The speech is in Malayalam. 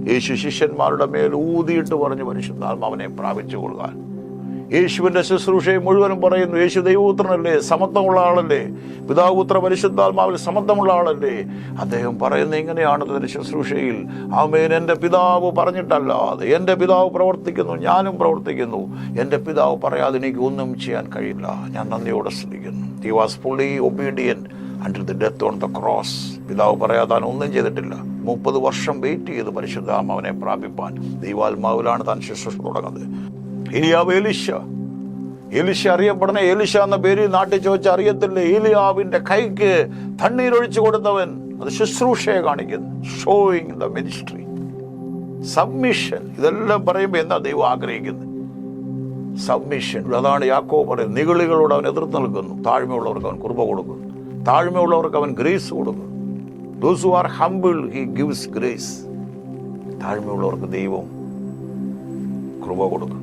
യേശു ശിഷ്യന്മാരുടെ മേൽ ഊതിയിട്ട് പറഞ്ഞു പരിശുദ്ധാത്മാവിനെ പ്രാപിച്ചു കൊള്ളുക. യേശുവിൻ്റെ ശുശ്രൂഷയെ മുഴുവനും പറയുന്നു. യേശു ദൈവപുത്രനല്ലേ, സമത്വമുള്ള ആളല്ലേ, പിതാവ് പുത്ര പരിശുദ്ധാത്മാവിൽ സമത്വമുള്ള ആളല്ലേ. അദ്ദേഹം പറയുന്നത് ഇങ്ങനെയാണ് തന്റെ ശുശ്രൂഷയിൽ, ആമേൻ, എൻ്റെ പിതാവ് പറഞ്ഞിട്ടല്ലാതെ എൻ്റെ പിതാവ് പ്രവർത്തിക്കുന്നു, ഞാനും പ്രവർത്തിക്കുന്നു. എൻ്റെ പിതാവ് പറയാതെ എനിക്ക് ഒന്നും ചെയ്യാൻ കഴിയില്ല. ഞാൻ നന്ദിയോടെ സ്തുതിക്കുന്നു. He was fully obedient until the death on the cross. പിതാവ് പറയാതെ താൻ ഒന്നും ചെയ്തിട്ടില്ല. 30 വർഷം വെയിറ്റ് ചെയ്ത് പരിശുദ്ധാത്മാവിനെ പ്രാപിപ്പാൻ ദൈവാത്മാവിലാണ് താൻ ശുശ്രൂഷ തുടങ്ങുന്നത്. ഏലിയാവ് എലീശ അറിയപ്പെടുന്ന എലീശ എന്ന പേര് നാട്ടിൽ ചോദിച്ചാൽ അറിയത്തില്ല. ഏലിയാവിന്റെ കൈക്ക് തണ്ണീരൊഴിച്ചു കൊടുത്തവൻ. അത് ശുശ്രൂഷയെ കാണിക്കുന്നു. Showing the ministry, submission. ഇതെല്ലാം പറയുമ്പോൾ എന്താ ദൈവം ആഗ്രഹിക്കുന്നത്? സബ്മിഷൻ. അതാണ് യാക്കോബ് പറയുന്നത്. നിഗളികളോട് അവൻ എതിർത്ത് നിൽക്കുന്നു, താഴ്മയുള്ളവർക്ക് അവൻ കൃപ കൊടുക്കുന്നു, താഴ്മയുള്ളവർക്ക് അവൻ ഗ്രേസ് കൊടുക്കുന്നു. Those who are humble, he gives grace. താഴ്മയുള്ളവർക്ക് ദൈവം കൃപ കൊടുക്കും.